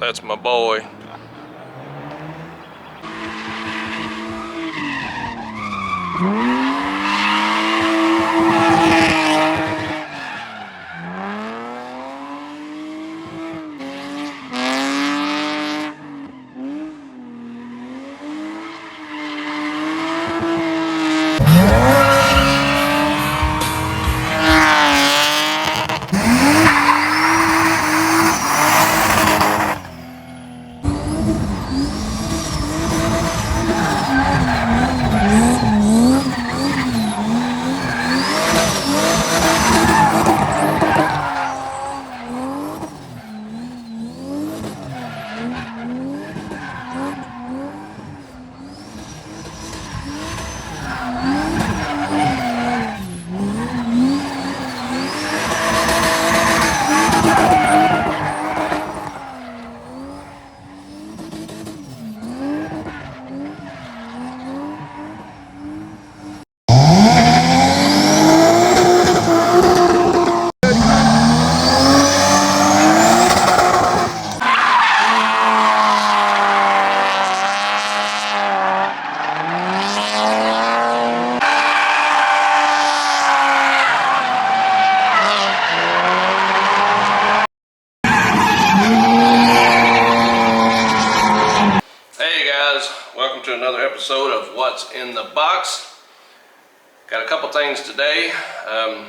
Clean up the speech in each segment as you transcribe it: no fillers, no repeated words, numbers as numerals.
That's my boy. Welcome to another episode of What's in the Box. Got a couple things today. I'm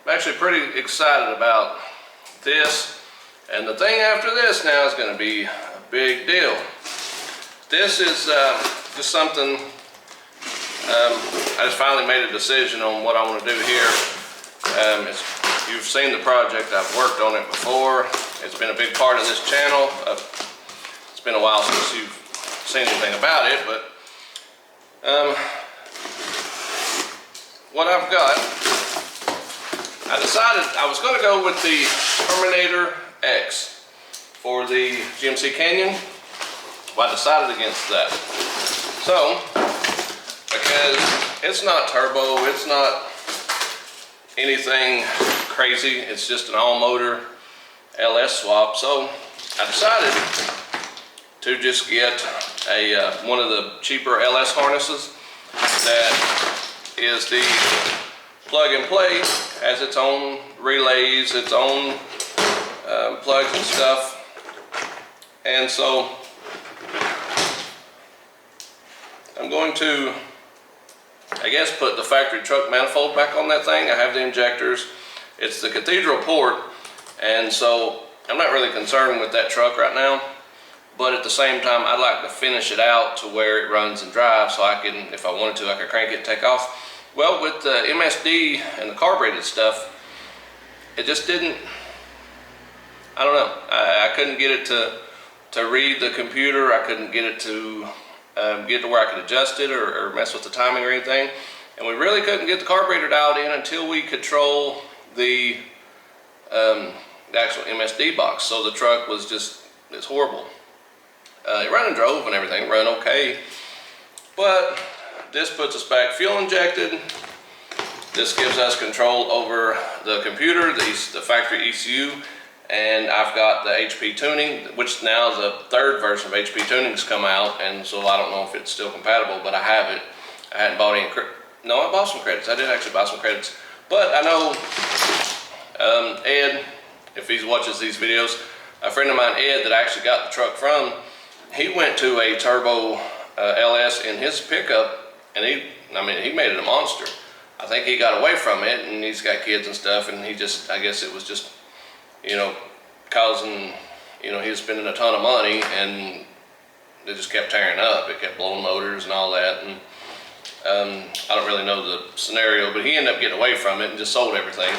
actually pretty excited about this, and the thing after this now is going to be a big deal. This is just something I just finally made a decision on what I want to do here. You've seen the project, I've worked on it before. It's been a big part of this channel. It's been a while since you've seen anything about it, but what I've got, I decided I was going to go with the Terminator X for the GMC Canyon. Well, I decided against that. So, because it's not turbo, it's not anything crazy, it's just an all-motor LS swap, so I decided to just get one of the cheaper LS harnesses that is the plug and play, has its own relays, its own plugs and stuff. And so I'm going to, I guess, put the factory truck manifold back on that thing. I have the injectors. It's the Cathedral port, and so I'm not really concerned with that truck right now. But at the same time, I'd like to finish it out to where it runs and drives, so I can, if I wanted to, I could crank it and take off. Well, with the MSD and the carbureted stuff, it just didn't, I don't know. I couldn't get it to read the computer. I couldn't get it to get to where I could adjust it or mess with the timing or anything. And we really couldn't get the carburetor dialed in until we control the actual MSD box. So the truck was just, it's horrible. It ran and drove and everything, ran okay, but this puts us back fuel injected. This gives us control over the computer, the factory ECU, and I've got the HP tuning, which now the third version of HP tuning's come out, and so I don't know if it's still compatible, but I have it. I hadn't bought any, no, I bought some credits. I did actually buy some credits, but I know Ed, if he watches these videos, a friend of mine, Ed, that I actually got the truck from, he went to a turbo LS in his pickup, and he made it a monster. I think he got away from it, and he's got kids and stuff, and he just, I guess it was just, you know, causing, you know, he was spending a ton of money, and it just kept tearing up. It kept blowing motors and all that, and I don't really know the scenario, but he ended up getting away from it and just sold everything.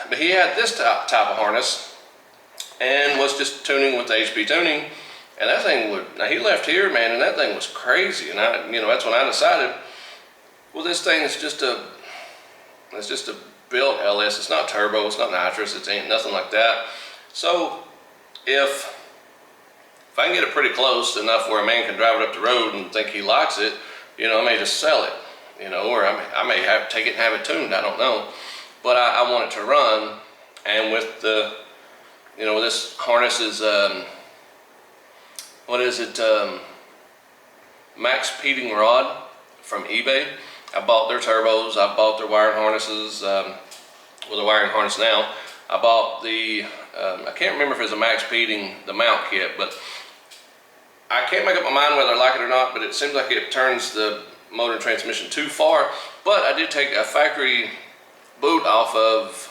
But he had this type of harness and was just tuning with the HP tuning, and that thing would, now he left here, man, and that thing was crazy. And I, you know, that's when I decided, well, this thing is just a built LS. It's not turbo, it's not nitrous, it ain't nothing like that. So if I can get it pretty close enough where a man can drive it up the road and think he likes it, you know, I may just sell it, you know, or I may have take it and have it tuned, I don't know. But I want it to run, and with the, you know, this harness is, what is it, Maxpeeding Rod from eBay. I bought their turbos, I bought their wiring harnesses, well, the wiring harness now. I bought the, I can't remember if it was a Maxpeeding, the mount kit, but I can't make up my mind whether I like it or not, but it seems like it turns the motor and transmission too far. But I did take a factory boot off of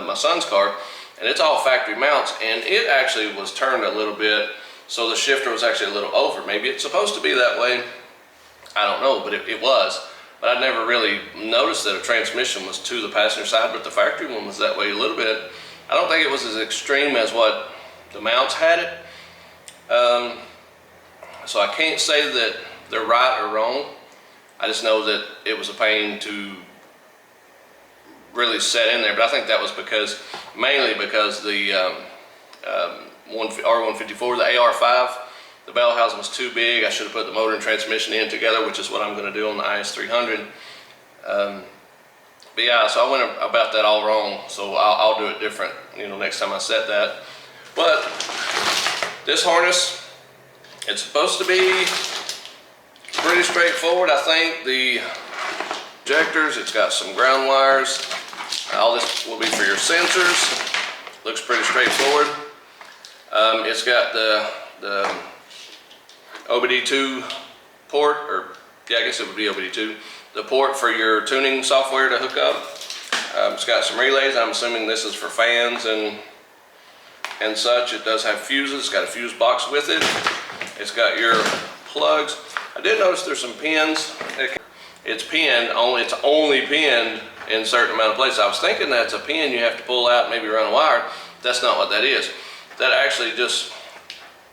my son's car, and it's all factory mounts, and it actually was turned a little bit, so the shifter was actually a little over. Maybe it's supposed to be that way, I don't know, but it was. But I never really noticed that a transmission was to the passenger side, but the factory one was that way a little bit. I don't think it was as extreme as what the mounts had it. So I can't say that they're right or wrong. I just know that it was a pain to really set in there. But I think that was because, mainly because the R154, the AR5, the bell housing was too big. I should have put the motor and transmission in together, which is what I'm going to do on the IS300. But yeah, so I went about that all wrong. So I'll do it different, you know, next time I set that. But this harness, it's supposed to be pretty straightforward. I think the injectors, it's got some ground wires. All this will be for your sensors. Looks pretty straightforward. It's got the OBD2 port, or yeah, I guess it would be OBD2. The port for your tuning software to hook up. It's got some relays. I'm assuming this is for fans and such. It does have fuses. It's got a fuse box with it. It's got your plugs. I did notice there's some pins. It's pinned, it's only pinned in a certain amount of places. I was thinking that's a pin you have to pull out and maybe run a wire. That's not what that is. That actually just,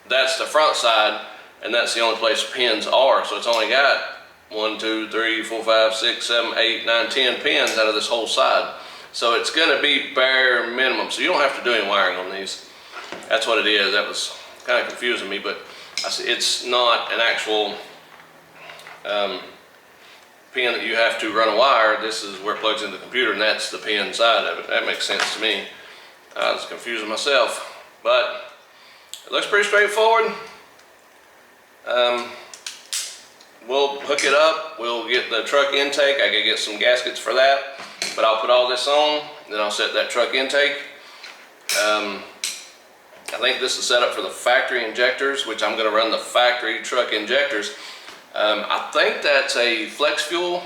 that's the front side, and that's the only place pins are. So it's only got 1, 2, 3, 4, 5, 6, 7, 8, 9, 10 pins out of this whole side. So it's gonna be bare minimum. So you don't have to do any wiring on these. That's what it is. That was kind of confusing me, but it's not an actual pin that you have to run a wire. This is where it plugs into the computer, and that's the pin side of it. That makes sense to me. I was confusing myself, but it looks pretty straightforward. We'll hook it up. We'll get the truck intake. I gotta get some gaskets for that, but I'll put all this on, then I'll set that truck intake. I think this is set up for the factory injectors, which I'm going to run the factory truck injectors. I think that's a flex fuel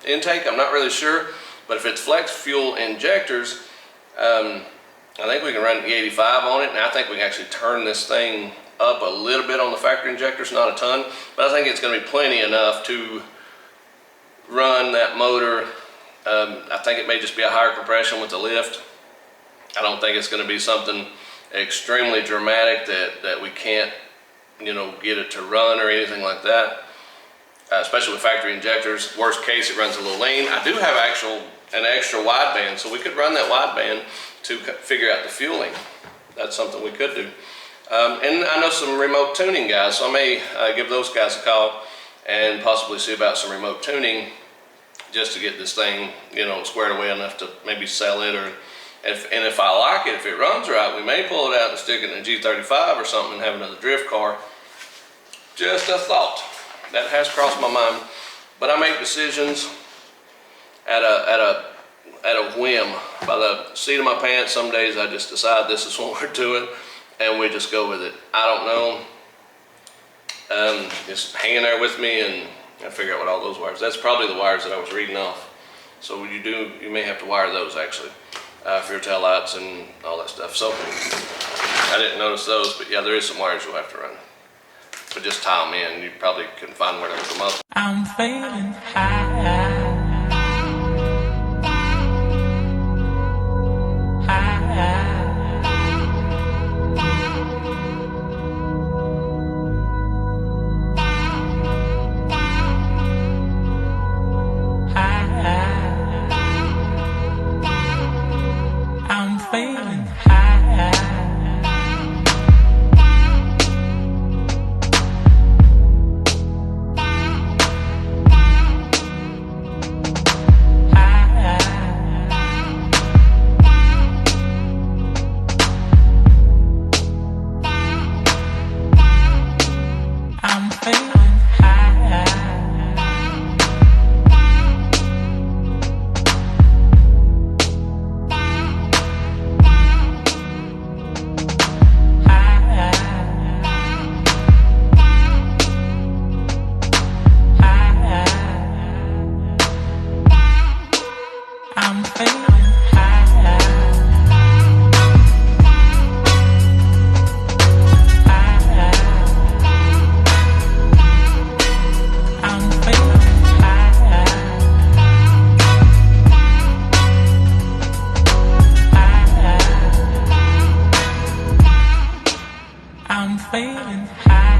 intake. I'm not really sure, but if it's flex fuel injectors, I think we can run E85 on it, and I think we can actually turn this thing up a little bit on the factory injectors, not a ton, but I think it's going to be plenty enough to run that motor. I think it may just be a higher compression with the lift. I don't think it's going to be something extremely dramatic that we can't, you know, get it to run or anything like that. Especially with factory injectors. Worst case, it runs a little lean. I do have an extra wideband, so we could run that wideband to figure out the fueling. That's something we could do. And I know some remote tuning guys, so I may give those guys a call and possibly see about some remote tuning just to get this thing, you know, squared away enough to maybe sell it, or if I like it, if it runs right, we may pull it out and stick it in a G35 or something and have another drift car. Just a thought that has crossed my mind. But I make decisions at a whim, by the seat of my pants. Some days I just decide this is what we're doing, and we just go with it. I don't know. Just hanging there with me, and I figure out what all those wires. That's probably the wires that I was reading off. So you may have to wire those actually. For your tail lights and all that stuff. So I didn't notice those, but yeah, there is some wires you'll have to run. but just tie them in. You probably can find where to hook them up. I'm feeling high. I'm feeling high. I'm feeling high. I'm feeling high. I'm feeling high. I'm feeling high.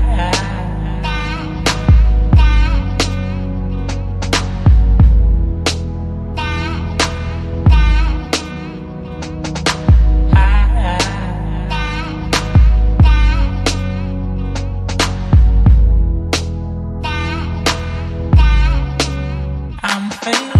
I'm feeling